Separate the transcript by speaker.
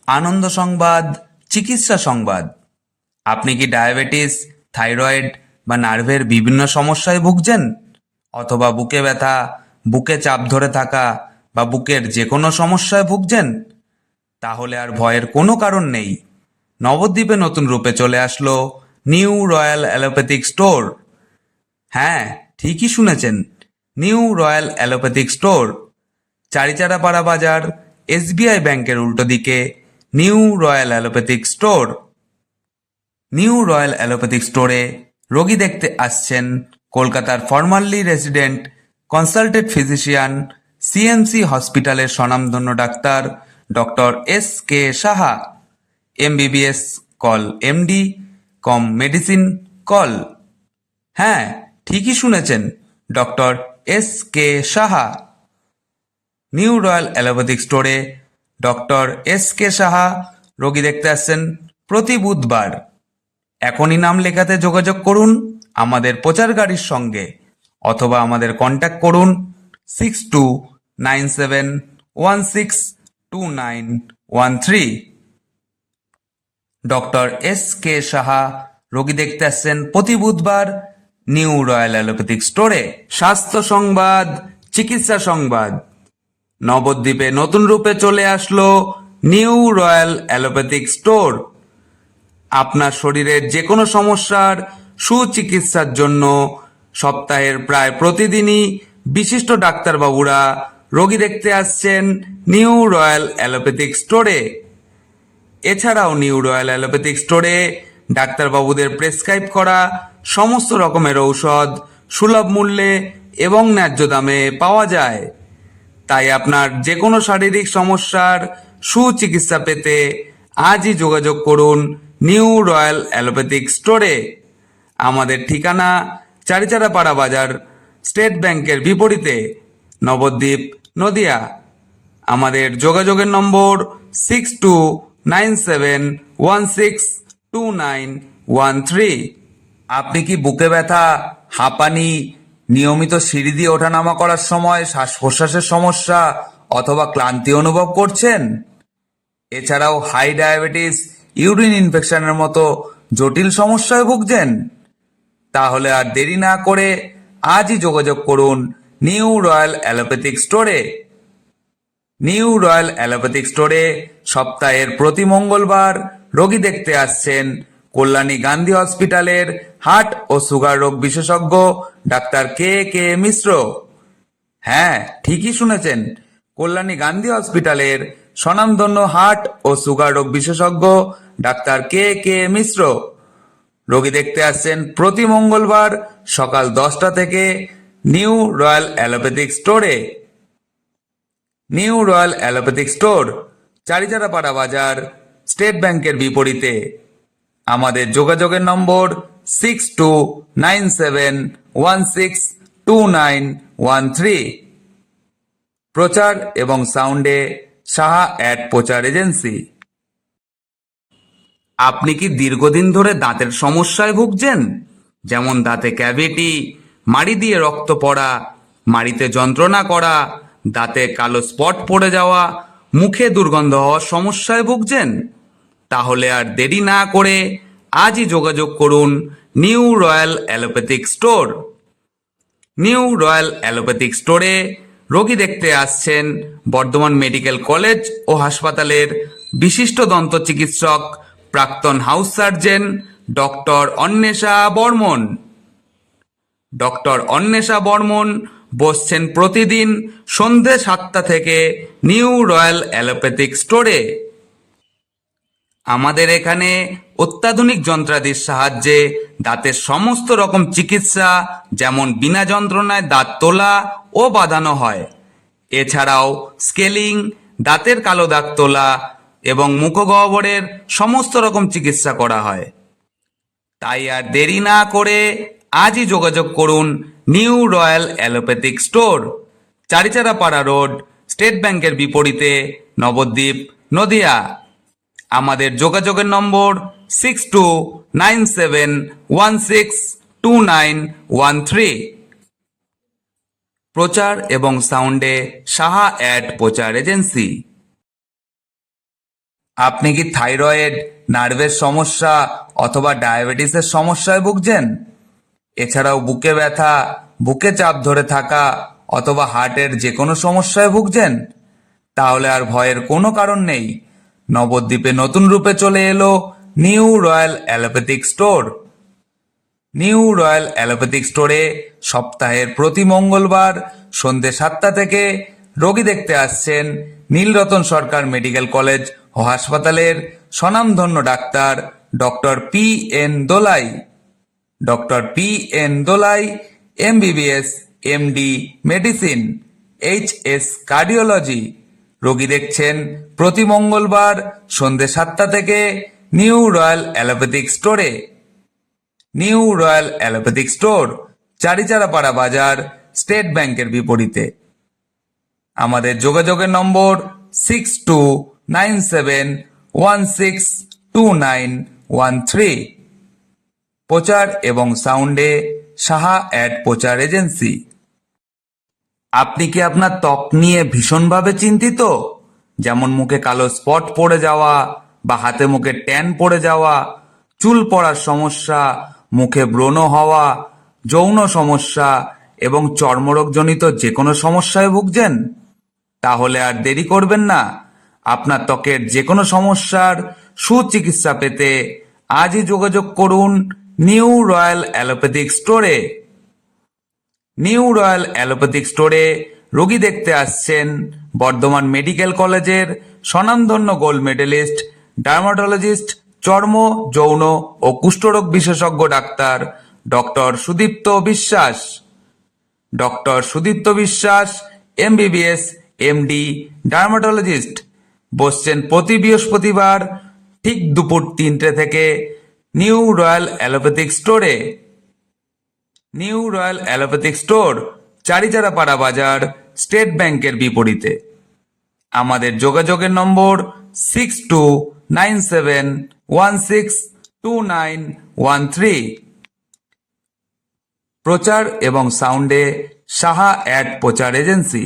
Speaker 1: আনন্দ সংবাদ, চিকিৎসা সংবাদ। আপনি কি ডায়াবেটিস, থাইরয়েড বা নার্ভের বিভিন্ন সমস্যায় ভুগছেন? অথবা বুকে ব্যথা, বুকে চাপ ধরে থাকা বা বুকের যে কোনো সমস্যায় ভুগছেন? তাহলে আর ভয়ের কোনো কারণ নেই। নবদ্বীপে নতুন রূপে চলে আসলো নিউ রয়্যাল অ্যালোপ্যাথিক স্টোর। হ্যাঁ, ঠিকই শুনেছেন, new royal allopathic store. Charicharapara বাজার, এসবিআই ব্যাংকের উল্টো দিকে new royal allopathic store. New royal allopathic স্টোরে রোগী দেখতে আসছেন কলকাতার formerly resident consultant physician CMC হসপিটালের স্বনামধন্য ডাক্তার ডক্টর এস.কে. সাহা, এমবিবিএস কল এমডি, কম মেডিসিন কল। হ্যাঁ, ঠিকই শুনেছেন, doctor S K. Saha. New royal allopathic স্টোরে ডক্টর এস.কে. সাহা রোগী দেখতে আসছেন প্রতি বুধবার। এখনই নাম লেখাতে যোগাযোগ করুন আমাদের প্রচার গাড়ির সঙ্গে, অথবা আমাদের কন্ট্যাক্ট করুন 6297162913। Doctor S K. সাহা রোগী দেখতে আসছেন প্রতি বুধবার নিউ রয়্যাল অ্যালোপ্যাথিক স্টোরে। স্বাস্থ্য সংবাদ, চিকিৎসা সংবাদ। নবদ্বীপে নতুন রূপে চলে আসলো নিউ রয়্যাল অ্যালোপ্যাথিক স্টোর। আপনার শরীরের যে কোনো সমস্যার সুচিকিৎসার জন্য সপ্তাহের প্রায় প্রতিদিনই বিশিষ্ট ডাক্তারবাবুরা রোগী দেখতে আসছেন নিউ রয়্যাল অ্যালোপ্যাথিক স্টোরে। এছাড়াও নিউ রয়্যাল অ্যালোপ্যাথিক স্টোরে ডাক্তারবাবুদের প্রেসক্রাইব করা সমস্ত রকমের ঔষধ সুলভ মূল্যে এবং ন্যায্য দামে পাওয়া যায়। তাই আপনার যে কোনো শারীরিক সমস্যার সুচিকিৎসা পেতে আজই যোগাযোগ করুন নিউ রয়্যাল অ্যালোপ্যাথিক স্টোরে। আমাদের ঠিকানা চারিচারাপাড়া বাজার, স্টেট ব্যাংকের বিপরীতে, নবদ্বীপ, নদিয়া। আমাদের যোগাযোগের নম্বর 6297162913। আপনি কি বুকে ব্যথা, হাঁপানি, নিয়মিত সিঁড়ি দিয়ে ওঠানামা করার সময় শ্বাস প্রশ্বাসের সমস্যা অথবা ক্লান্তি অনুভব করছেন? এছাড়াও হাই ডায়াবেটিস, ইউরিন ইনফেকশনের মতো জটিল সমস্যায় ভুগছেন? তাহলে আর দেরি না করে আজই যোগাযোগ করুন নিউ রয়্যাল অ্যালোপ্যাথিক স্টোরে। নিউ রয়্যাল অ্যালোপ্যাথিক স্টোরে সপ্তাহের প্রতি মঙ্গলবার রোগী দেখতে আসছেন কল্যাণী গান্ধী হসপিটালের হার্ট ও সুগার রোগ বিশেষজ্ঞ ডাক্তার কে মিশ্র। হ্যাঁ, ঠিকই শুনেছেন, কল্যাণী গান্ধী হসপিটালের স্বনামধন্য হার্ট ও সুগার রোগ বিশেষজ্ঞ ডাক্তার কে মিশ্র রোগী দেখতে আসছেন প্রতি মঙ্গলবার সকাল 10টা থেকে নিউ রয়্যাল অ্যালোপ্যাথিক স্টোরে। New royal allopathic store, Charicharapara বাজার, স্টেট ব্যাংকের বিপরীতে। আমাদের যোগাযোগের নম্বর 6297162913। প্রচার এবং সাউন্ডে সাহা অ্যাড প্রচার এজেন্সি। আপনি কি দীর্ঘদিন ধরে দাঁতের সমস্যায় ভুগছেন? যেমন দাঁতে ক্যাভিটি, মাড়ি দিয়ে রক্ত পড়া, মাড়িতে যন্ত্রণা করা, দাঁতে কালো স্পট পড়ে যাওয়া, মুখে দুর্গন্ধ হওয়ার সমস্যায় ভুগছেন? তাহলে আর দেরি না করে আজই যোগাযোগ করুন new royal allopathic store. New royal allopathic স্টোরে রোগী দেখতে আসছেন বর্ধমান মেডিকেল কলেজ ও হাসপাতালের বিশিষ্ট দন্ত চিকিৎসক প্রাক্তন house surgeon doctor Anwesha Barman. Doctor Anwesha Barman বসছেন প্রতিদিন সন্ধে 7টা থেকে নিউ রয়্যাল অ্যালোপ্যাথিক স্টোরে। আমাদের এখানে অত্যাধুনিক যন্ত্রাদির সাহায্যে দাঁতের সমস্ত রকম চিকিৎসা, যেমন বিনা যন্ত্রণায় দাঁত তোলা ও বাঁধানো হয়। এছাড়াও স্কেলিং, দাঁতের কালো দাগ তোলা এবং মুখগহ্বরের সমস্ত রকম চিকিৎসা করা হয়। তাই আর দেরি না করে আজই যোগাযোগ করুন new royal allopathic store, Charicharapara road, state ব্যাংকের বিপরীতে, নবদ্বীপ, নদিয়া। আমাদের যোগাযোগের নম্বর 6297162913। প্রচার এবং সাউন্ডে সাহা অ্যাড প্রচার এজেন্সি। আপনি কি থাইরয়েড, নার্ভের সমস্যা অথবা ডায়াবেটিসের সমস্যায় ভুগছেন? এছাড়াও বুকে ব্যথা, বুকে চাপ ধরে থাকা অথবা হার্টের যে কোনো সমস্যায় ভুগছেন? তাহলে আর ভয়ের কোনো কারণ নেই। নবদ্বীপে নতুন রূপে চলে এলো new royal allopathic store. New royal allopathic স্টোরে সপ্তাহের প্রতি মঙ্গলবার সন্ধ্যে 7টা থেকে রোগী দেখতে আসছেন নীলরতন সরকার মেডিকেল কলেজ ও হাসপাতালের স্বনামধন্য ডাক্তার doctor P N. Dolai. Doctor P N. Dolai MBBS, MD medicine, HS cardiology. রোগী দেখছেন প্রতি মঙ্গলবার সন্ধ্যে 7টা থেকে নিউ রয়্যাল অ্যালোপ্যাথিক স্টোরে। New royal allopathic store, Charicharapara বাজার, স্টেট ব্যাংকের বিপরীতে। আমাদের যোগাযোগের নম্বর 6297162913। প্রচার এবং সাউন্ডে সাহা অ্যাড প্রচার এজেন্সি। আপনি কি আপনার ত্বক নিয়ে ভীষণভাবে চিন্তিত? যেমন মুখে কালো স্পট পড়ে যাওয়া বা হাতে মুখে ট্যান পড়ে যাওয়া, চুল পড়ার সমস্যা, মুখে ব্রণ হওয়া, যৌন সমস্যা এবং চর্মরোগজনিত যে কোনো সমস্যায় ভুগছেন? তাহলে আর দেরি করবেন না। আপনার ত্বকের যে কোনো সমস্যার সুচিকিৎসা পেতে আজই যোগাযোগ করুন নিউ রয়্যাল অ্যালোপ্যাথিক স্টোরে। নিউ রয়্যাল অ্যালোপ্যাথিক স্টোরে রোগী দেখতে আসছেন বর্ধমান মেডিকেল কলেজের স্বনামধন্য গোল্ড মেডেলিস্ট, ডার্মাটোলজিস্ট, চর্ম, যৌন ও কুষ্ঠরোগ বিশেষজ্ঞ ডাক্তার ডক্টর সুদীপ্ত বিশ্বাস। ডক্টর সুদীপ্ত বিশ্বাস এমবিবিএস, এমডি, ডার্মাটোলজিস্ট বসছেন প্রতি বৃহস্পতিবার ঠিক দুপুর 3টে থেকে নিউ রয়্যাল অ্যালোপ্যাথিক স্টোরে। New royal allopathic store, Charicharapara বাজার, স্টেট ব্যাংকের বিপরীতে। আমাদের যোগাযোগের নম্বর 6297162913। প্রচার এবং সাউন্ডে সাহা অ্যাড প্রচার এজেন্সি।